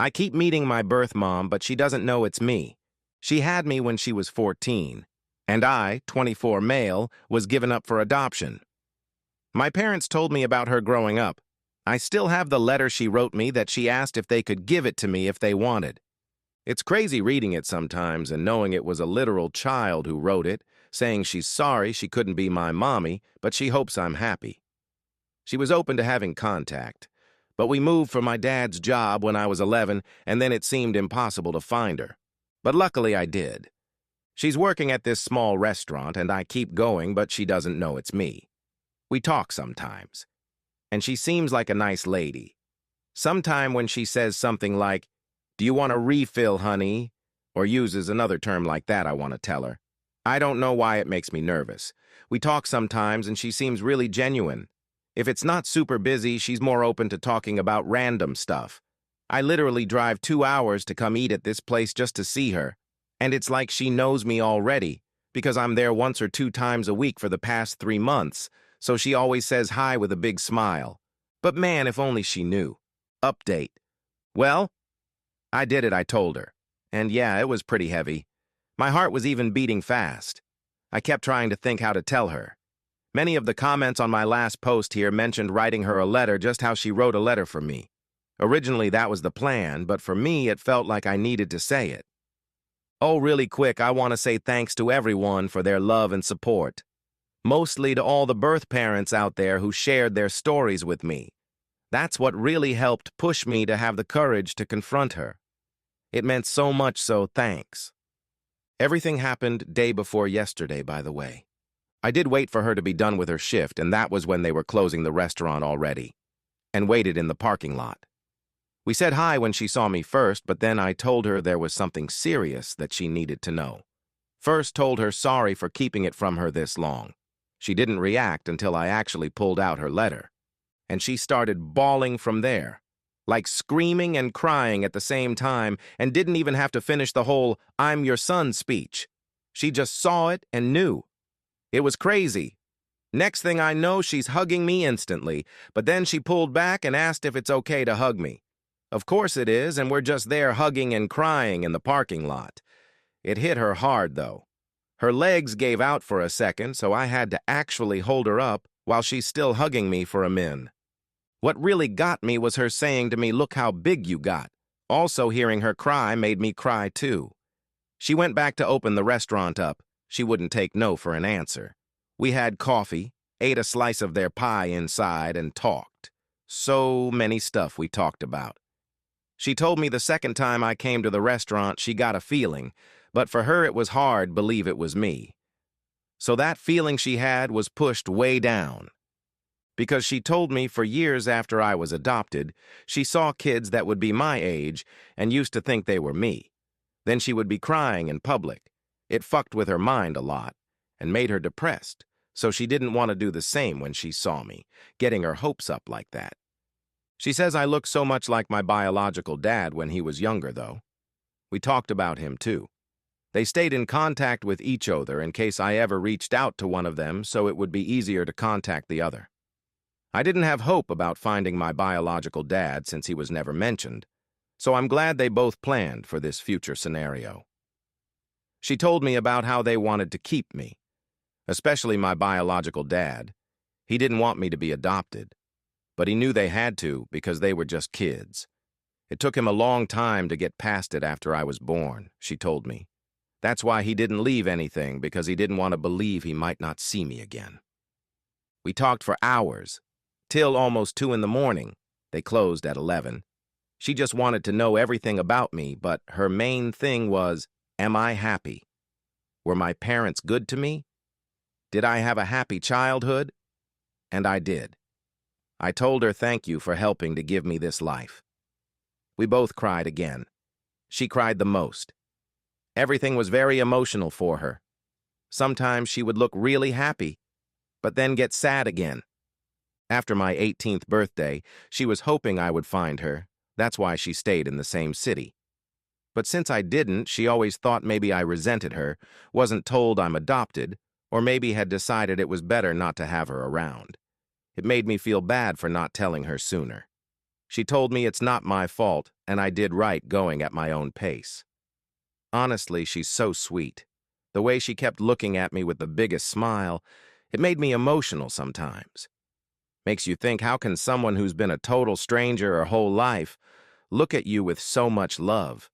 I keep meeting my birth mom, but she doesn't know it's me. She had me when she was 14, and I, 24 male, was given up for adoption. My parents told me about her growing up. I still have the letter she wrote me that she asked if they could give it to me if they wanted. It's crazy reading it sometimes and knowing it was a literal child who wrote it, saying she's sorry she couldn't be my mommy, but she hopes I'm happy. She was open to having contact, but we moved for my dad's job when I was 11, and then it seemed impossible to find her. But luckily I did. She's working at this small restaurant, and I keep going, but she doesn't know it's me. We talk sometimes, and she seems like a nice lady. Sometime when she says something like, "Do you want a refill, honey?" or uses another term like that, I want to tell her. I don't know why it makes me nervous. We talk sometimes, and she seems really genuine. If it's not super busy, she's more open to talking about random stuff. I literally drive 2 hours to come eat at this place just to see her, and it's like she knows me already, because I'm there once or 2 times a week for the past 3 months, so she always says hi with a big smile. But man, if only she knew. Update. Well, I did it, I told her. And yeah, it was pretty heavy. My heart was even beating fast. I kept trying to think how to tell her. Many of the comments on my last post here mentioned writing her a letter just how she wrote a letter for me. Originally, that was the plan, but for me, it felt like I needed to say it. Oh, really quick, I want to say thanks to everyone for their love and support. Mostly to all the birth parents out there who shared their stories with me. That's what really helped push me to have the courage to confront her. It meant so much, so thanks. Everything happened day before yesterday, by the way. I did wait for her to be done with her shift, and that was when they were closing the restaurant already, and waited in the parking lot. We said hi when she saw me first, but then I told her there was something serious that she needed to know. First told her sorry for keeping it from her this long. She didn't react until I actually pulled out her letter. And she started bawling from there, like screaming and crying at the same time, and didn't even have to finish the whole "I'm your son" speech. She just saw it and knew. It was crazy. Next thing I know, she's hugging me instantly, but then she pulled back and asked if it's okay to hug me. Of course it is, and we're just there hugging and crying in the parking lot. It hit her hard, though. Her legs gave out for a second, so I had to actually hold her up while she's still hugging me for a min. What really got me was her saying to me, "Look how big you got." Also, hearing her cry made me cry too. She went back to open the restaurant up. She wouldn't take no for an answer. We had coffee, ate a slice of their pie inside, and talked. So many stuff we talked about. She told me the second time I came to the restaurant she got a feeling, but for her it was hard believe it was me. So that feeling she had was pushed way down. Because she told me for years after I was adopted, she saw kids that would be my age and used to think they were me. Then she would be crying in public. It fucked with her mind a lot and made her depressed, so she didn't want to do the same when she saw me, getting her hopes up like that. She says I look so much like my biological dad when he was younger, though. We talked about him, too. They stayed in contact with each other in case I ever reached out to one of them so it would be easier to contact the other. I didn't have hope about finding my biological dad since he was never mentioned, so I'm glad they both planned for this future scenario. She told me about how they wanted to keep me, especially my biological dad. He didn't want me to be adopted, but he knew they had to because they were just kids. It took him a long time to get past it after I was born, she told me. That's why he didn't leave anything, because he didn't want to believe he might not see me again. We talked for hours, till almost 2 in the morning. They closed at 11. She just wanted to know everything about me, but her main thing was, am I happy? Were my parents good to me? Did I have a happy childhood? And I did. I told her thank you for helping to give me this life. We both cried again. She cried the most. Everything was very emotional for her. Sometimes she would look really happy, but then get sad again. After my 18th birthday, she was hoping I would find her. That's why she stayed in the same city. But since I didn't, she always thought maybe I resented her, wasn't told I'm adopted, or maybe had decided it was better not to have her around. It made me feel bad for not telling her sooner. She told me it's not my fault, and I did right going at my own pace. Honestly, she's so sweet. The way she kept looking at me with the biggest smile, it made me emotional sometimes. Makes you think, how can someone who's been a total stranger her whole life look at you with so much love?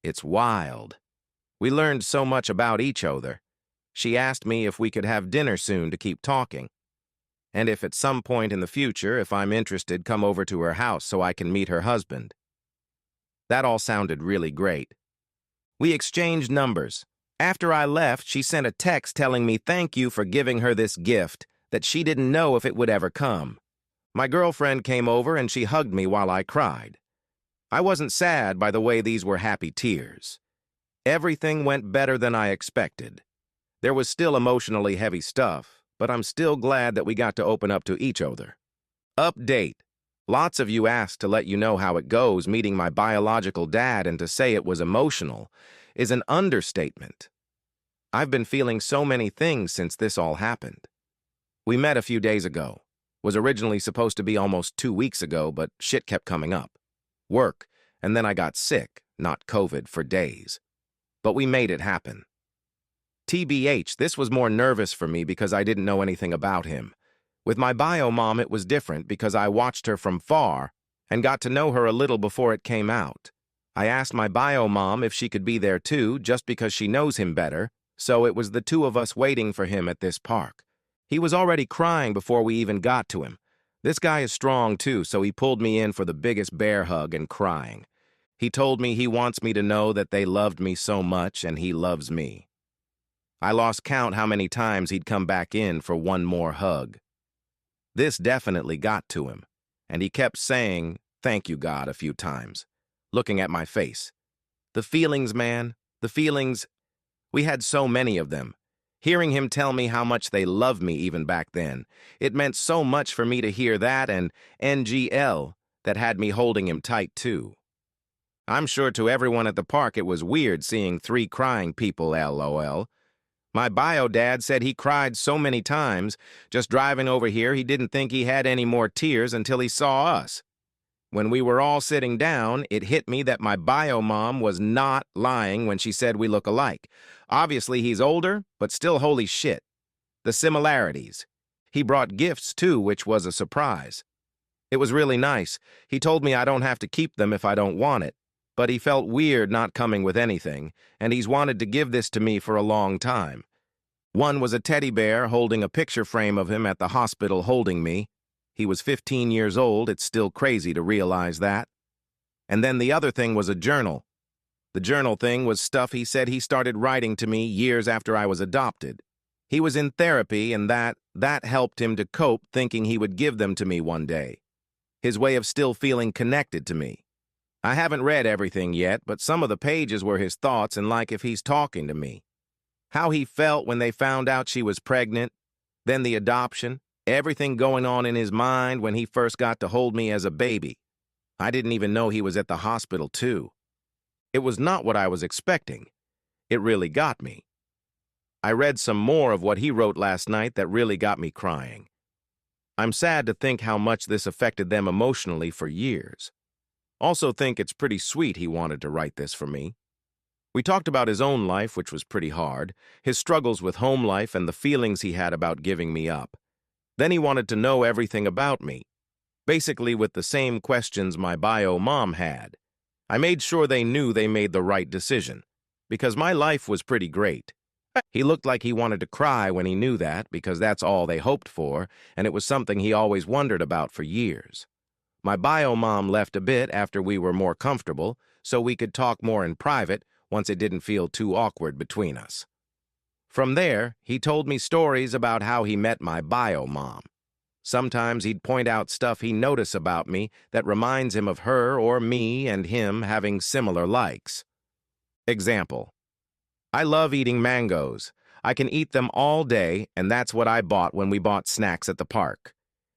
It's wild. We learned so much about each other. She asked me if we could have dinner soon to keep talking, and if at some point in the future, if I'm interested, come over to her house so I can meet her husband. That all sounded really great. We exchanged numbers. After I left, she sent a text telling me thank you for giving her this gift, that she didn't know if it would ever come. My girlfriend came over and she hugged me while I cried. I wasn't sad by the way these were happy tears. Everything went better than I expected. There was still emotionally heavy stuff, but I'm still glad that we got to open up to each other. Update. Lots of you asked to let you know how it goes meeting my biological dad, and to say it was emotional is an understatement. I've been feeling so many things since this all happened. We met a few days ago. Was originally supposed to be almost 2 weeks ago, but shit kept coming up. Work, and then I got sick, not COVID, for days. But we made it happen. TBH, this was more nervous for me because I didn't know anything about him. With my bio mom, it was different because I watched her from far and got to know her a little before it came out. I asked my bio mom if she could be there too, just because she knows him better, so it was the two of us waiting for him at this park. He was already crying before we even got to him. This guy is strong too, so he pulled me in for the biggest bear hug and crying. He told me he wants me to know that they loved me so much and he loves me. I lost count how many times he'd come back in for one more hug. This definitely got to him, and he kept saying, "Thank you, God," a few times, looking at my face. The feelings, man, the feelings. We had so many of them. Hearing him tell me how much they loved me even back then, it meant so much for me to hear that, and NGL, that had me holding him tight too. I'm sure to everyone at the park it was weird seeing 3 crying people, LOL. My bio dad said he cried so many times, just driving over here he didn't think he had any more tears until he saw us. When we were all sitting down, it hit me that my bio mom was not lying when she said we look alike. Obviously he's older, but still holy shit. The similarities. He brought gifts too, which was a surprise. It was really nice. He told me I don't have to keep them if I don't want it. But he felt weird not coming with anything, and he's wanted to give this to me for a long time. One was a teddy bear holding a picture frame of him at the hospital holding me. He was 15 years old, it's still crazy to realize that. And then the other thing was a journal. The journal thing was stuff he said he started writing to me years after I was adopted. He was in therapy, and that helped him to cope, thinking he would give them to me one day. His way of still feeling connected to me. I haven't read everything yet, but some of the pages were his thoughts and like if he's talking to me. How he felt when they found out she was pregnant, then the adoption, everything going on in his mind when he first got to hold me as a baby. I didn't even know he was at the hospital too. It was not what I was expecting. It really got me. I read some more of what he wrote last night that really got me crying. I'm sad to think how much this affected them emotionally for years. Also think it's pretty sweet he wanted to write this for me. We talked about his own life, which was pretty hard, his struggles with home life and the feelings he had about giving me up. Then he wanted to know everything about me, basically with the same questions my bio mom had. I made sure they knew they made the right decision, because my life was pretty great. He looked like he wanted to cry when he knew that, because that's all they hoped for, and it was something he always wondered about for years. My bio mom left a bit after we were more comfortable, so we could talk more in private once it didn't feel too awkward between us. From there, he told me stories about how he met my bio mom. Sometimes he'd point out stuff he noticed about me that reminds him of her or me and him having similar likes. Example: I love eating mangoes. I can eat them all day, and that's what I bought when we bought snacks at the park.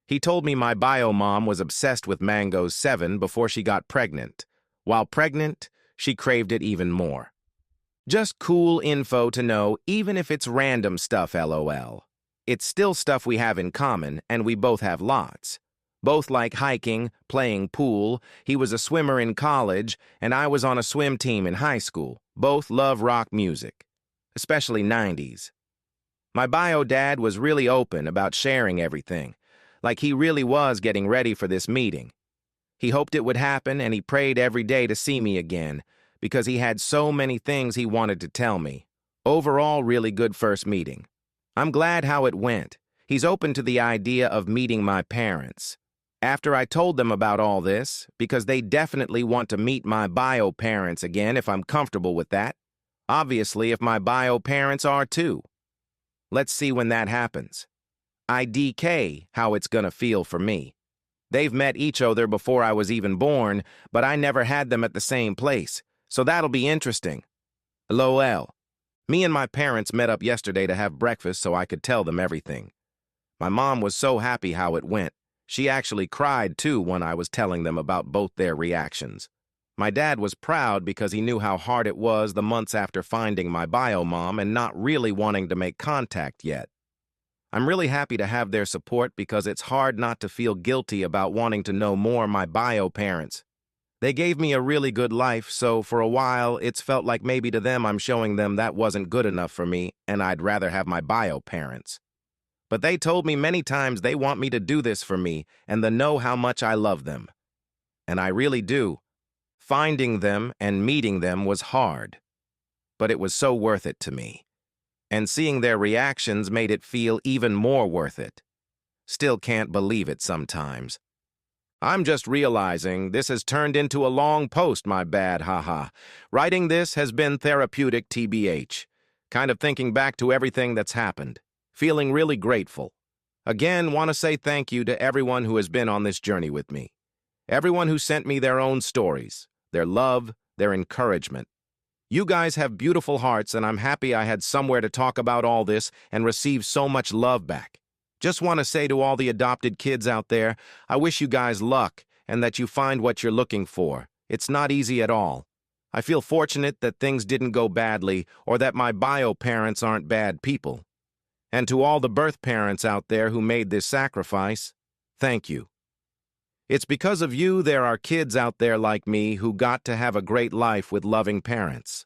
He told me my bio mom was obsessed with mangoes 7 before she got pregnant. While pregnant, she craved it even more. Just cool info to know, even if it's random stuff, LOL. It's still stuff we have in common, and we both have lots. Both like hiking, playing pool. He was a swimmer in college, and I was on a swim team in high school. Both love rock music, especially 90s. My bio dad was really open about sharing everything, like he really was getting ready for this meeting. He hoped it would happen, and he prayed every day to see me again, because he had so many things he wanted to tell me. Overall, really good first meeting. I'm glad how it went. He's open to the idea of meeting my parents. After I told them about all this, because they definitely want to meet my bio parents again if I'm comfortable with that. Obviously, if my bio parents are too. Let's see when that happens. IDK how it's gonna feel for me. They've met each other before I was even born, but I never had them at the same place, so that'll be interesting. LOL. Me and my parents met up yesterday to have breakfast so I could tell them everything. My mom was so happy how it went. She actually cried too when I was telling them about both their reactions. My dad was proud because he knew how hard it was the months after finding my bio mom and not really wanting to make contact yet. I'm really happy to have their support because it's hard not to feel guilty about wanting to know more my bio parents. They gave me a really good life, so for a while it's felt like maybe to them I'm showing them that wasn't good enough for me and I'd rather have my bio parents. But they told me many times they want me to do this for me and they know how much I love them. And I really do. Finding them and meeting them was hard, but it was so worth it to me. And seeing their reactions made it feel even more worth it. Still can't believe it sometimes. I'm just realizing this has turned into a long post, my bad, haha. Writing this has been therapeutic, TBH. Kind of thinking back to everything that's happened. Feeling really grateful. Again, want to say thank you to everyone who has been on this journey with me. Everyone who sent me their own stories, their love, their encouragement. You guys have beautiful hearts, and I'm happy I had somewhere to talk about all this and receive so much love back. Just want to say to all the adopted kids out there, I wish you guys luck and that you find what you're looking for. It's not easy at all. I feel fortunate that things didn't go badly or that my bio parents aren't bad people. And to all the birth parents out there who made this sacrifice, thank you. It's because of you there are kids out there like me who got to have a great life with loving parents.